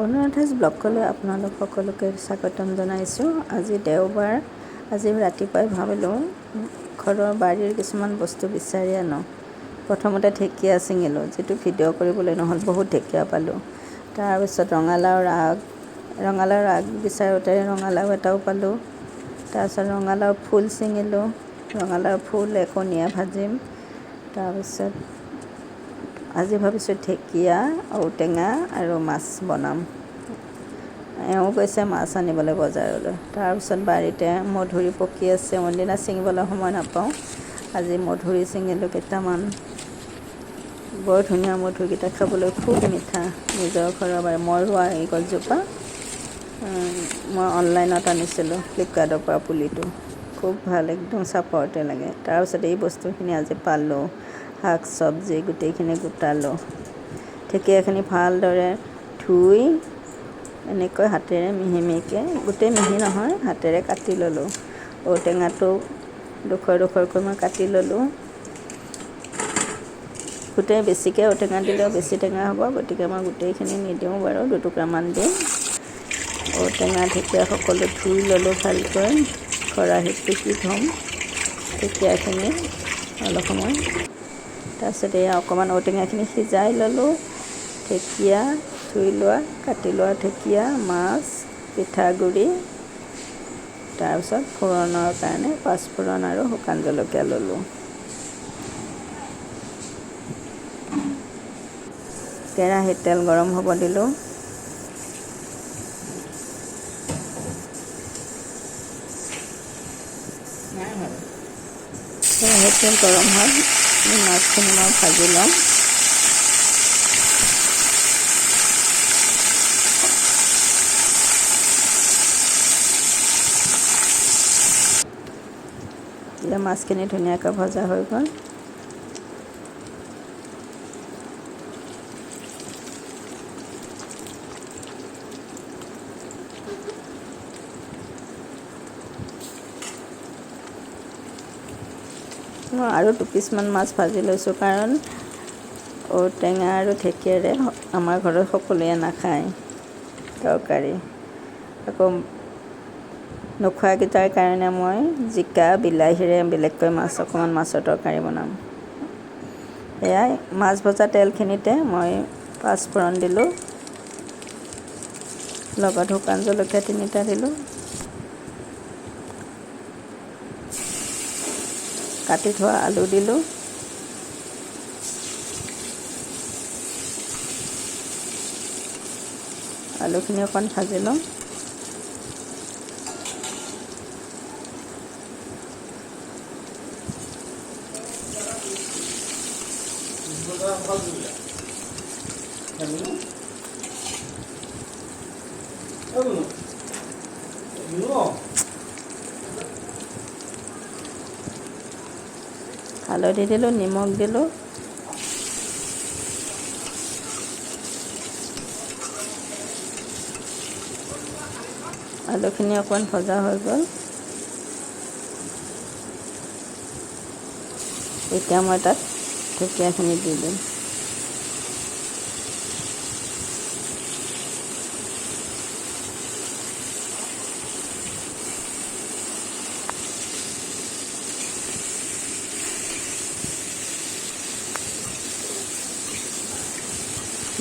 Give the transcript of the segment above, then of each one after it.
অনুৰাধাছ ব্লগলৈ আপোনালোক সকলোকে স্বাগতম জনাইছোঁ। আজি দেওবাৰ, আজি ৰাতিপুৱাই ভাবিলোঁ ঘৰৰ বাৰীৰ কিছুমান বস্তু বিচাৰি আনো। প্ৰথমতে ঢেকীয়া ছিঙিলোঁ, যিটো ভিডিঅ' কৰিবলৈ নহ'ল, বহুত ঢেকীয়া পালোঁ। তাৰপিছত ৰঙালাওৰ আগ বিচাৰোঁতে ৰঙালাও এটাও পালোঁ। তাৰপিছত ৰঙালাওৰ ফুল ছিঙিলোঁ, ৰঙালাওৰ ফুল কণীয়ে ভাজিম। তাৰপিছত আজি ভাবিছোঁ ঢেকীয়া, ঔটেঙা আৰু মাছ বনাম। এওঁ গৈছে মাছ আনিবলৈ বজাৰলৈ। তাৰপিছত বাৰীতে মধুৰি পকি আছে, অন্যদিনা ছিঙিবলৈ সময় নাপাওঁ। আজি মধুৰি ছিঙিলোঁ কেইটামান। বৰ ধুনীয়া মধুৰিকেইটা, খাবলৈ খুব মিঠা। নিজৰ ঘৰৰ বাৰী, মই ৰোৱা এই গছজোপা মই অনলাইনত আনিছিলোঁ, ফ্লিপকাৰ্টৰ পৰা পুলিটো। খুব ভাল, একদম চাপৰতে লাগে। তাৰপিছত এই বস্তুখিনি আজি পালোঁ, শাক চবজি গোটেইখিনি গোটালোঁ। ঢেকীয়াখিনি ভালদৰে ধুই এনেকৈ হাতেৰে মিহি মিহিকৈ, গোটেই মিহি নহয়, হাতেৰে কাটি ল'লোঁ। ঔটেঙাটো ডোখৰ ডোখৰকৈ মই কাটি ল'লোঁ। গোটেই বেছিকৈ ঔটেঙা দিলেও বেছি টেঙা হ'ব, গতিকে মই গোটেইখিনি নিদিওঁ বাৰু, দুটুকুৰামান দিম। ঔটেঙা ঢেকীয়া সকলো ধুই ল'লোঁ ভালকৈ। খৰাহিত পিচি থ'ম ঢেকীয়াখিনি অলপ সময়। তাৰপিছত এয়া অকণমান ঔটেঙাখিনি সিজাই ল'লোঁ। ঢেকীয়া ধুই লোৱা, কাটি লোৱা ঢেকীয়া, মাছ, পিঠাগুড়ি, তাৰপিছত ফোড়নৰ কাৰণে পাঁচফোৰণ আৰু শুকান জলকীয়া ল'লোঁ। কেৰাহীত তেল গৰম হ'ব দিলোঁ। কেৰাহীত তেল গৰম হয়, মাছখিনি মই ভাজি ল'ম। এতিয়া মাছখিনি ধুনীয়াকৈ ভজা হৈ গ'ল। মই আৰু দুপিচমান মাছ ভাজি লৈছোঁ, কাৰণ ঔটেঙা আৰু ঢেকীয়াৰে আমাৰ ঘৰত সকলোৱে নাখায় তৰকাৰী। আকৌ নোখোৱাকেইটাৰ কাৰণে মই জিকা, বিলাহীৰে বেলেগকৈ অকণমান মাছৰ তৰকাৰী বনাম। এয়াই মাছ ভজা তেলখিনিতে মই পাঁচফোৰণ দিলোঁ, লগত শুকান জলকীয়া 3টা দিলোঁ। কাটি থোৱা আলু দিলোঁ। আলুখিনি অকণ ভাজি লওঁ। হালধি দিলোঁ, নিমখ দিলোঁ। আলুখিনি অকণমান ভজা হৈ গ'ল। এতিয়া মই তাত ঢেকীয়াখিনি দি দিম।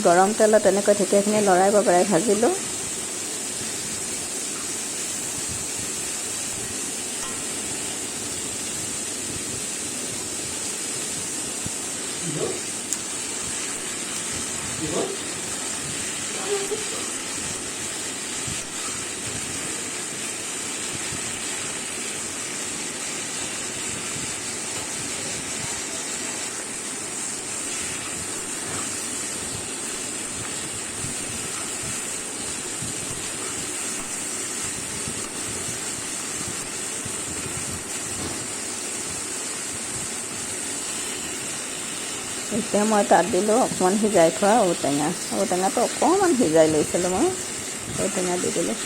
গৰম তেলত এনেকৈ ঢেকীয়াখিনি লৰাই বগৰাই ভাজিলোঁ। এতিয়া মই তাত দিলোঁ অকণমান সিজাই থোৱা ঔটেঙা। ঔটেঙাটো অকণমান সিজাই লৈছিলোঁ মই, ঔটেঙা দি দিলোঁ।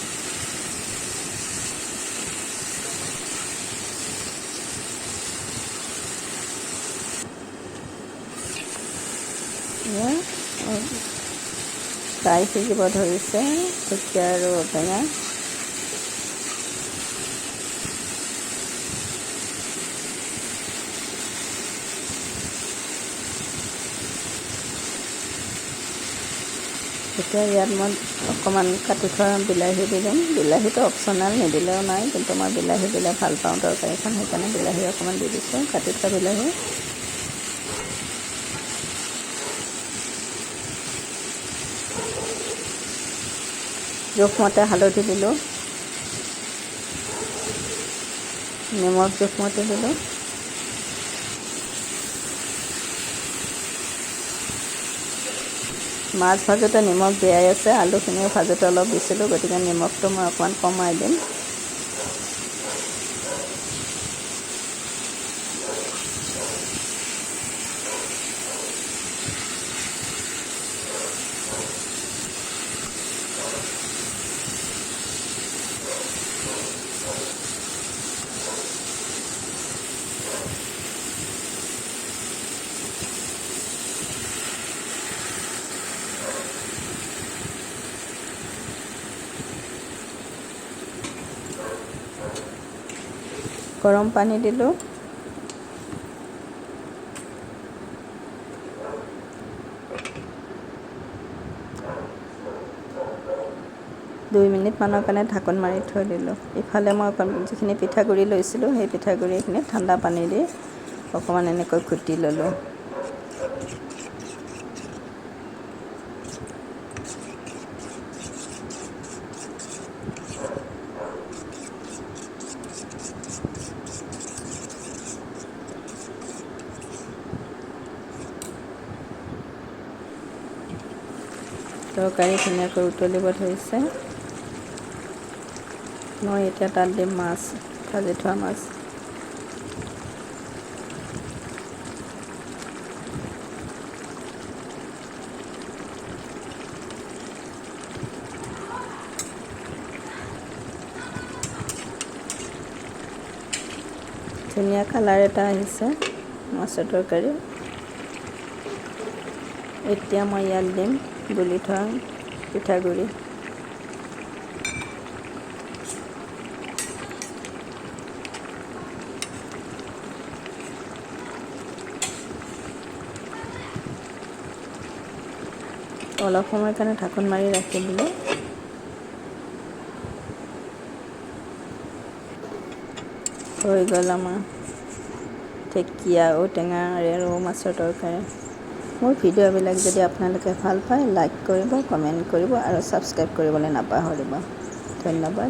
প্ৰায় সিজিব ধৰিছে ঢেকীয়া আৰু ঔটেঙা। এতিয়া ইয়াত মই অকণমান কাটি থোৱা বিলাহী দি দিম। বিলাহীটো অপশ্যনেল, নিদিলেও নাই, কিন্তু মই বিলাহী দিলে ভাল পাওঁ তৰকাৰীখন, সেইকাৰণে বিলাহী অকণমান দি দিছোঁ, কাটি থোৱা বিলাহী। জোখমতে হালধি দিলোঁ, নিমখ জোখমতে দিলোঁ। মাছ ভাজোঁতে নিমখ দিয়াই আছে, আলুখিনিও ভাজোঁতে অলপ দিছিলোঁ, গতিকে নিমখটো মই অকণমান কমাই দিম। গৰম পানী দিলোঁ। দুই মিনিটমানৰ কাৰণে ঢাকোন মাৰি থৈ দিলোঁ। ইফালে মই যিখিনি পিঠাগুড়ি লৈছিলোঁ, সেই পিঠাগুড়িখিনি ঠাণ্ডা পানী দি অকণমান এনেকৈ ঘুটি ল'লোঁ। তৰকাৰী ধুনীয়াকৈ উতলিব ধৰিছে। মই এতিয়া তাত দিম মাছ, ভাজি থোৱা মাছ। ধুনীয়া কালাৰ এটা আহিছে মাছৰ তৰকাৰী। এতিয়া মই ইয়াত দিম গুলি থোৱা পিঠাগুড়ি। অলপ সময়ৰ কাৰণে ঢাকোন মাৰি ৰাখি দিলোঁ। হৈ গ'ল আমাৰ ঢেকীয়া, ঔটেঙাৰে ৰৌ মাছৰ তৰকাৰী। মোৰ ভিডিঅ'বিলাক যদি আপোনালোকে ভাল পায়, লাইক কৰিব, কমেণ্ট কৰিব আৰু ছাবস্ক্ৰাইব কৰিবলৈ নাপাহৰিব। ধন্যবাদ।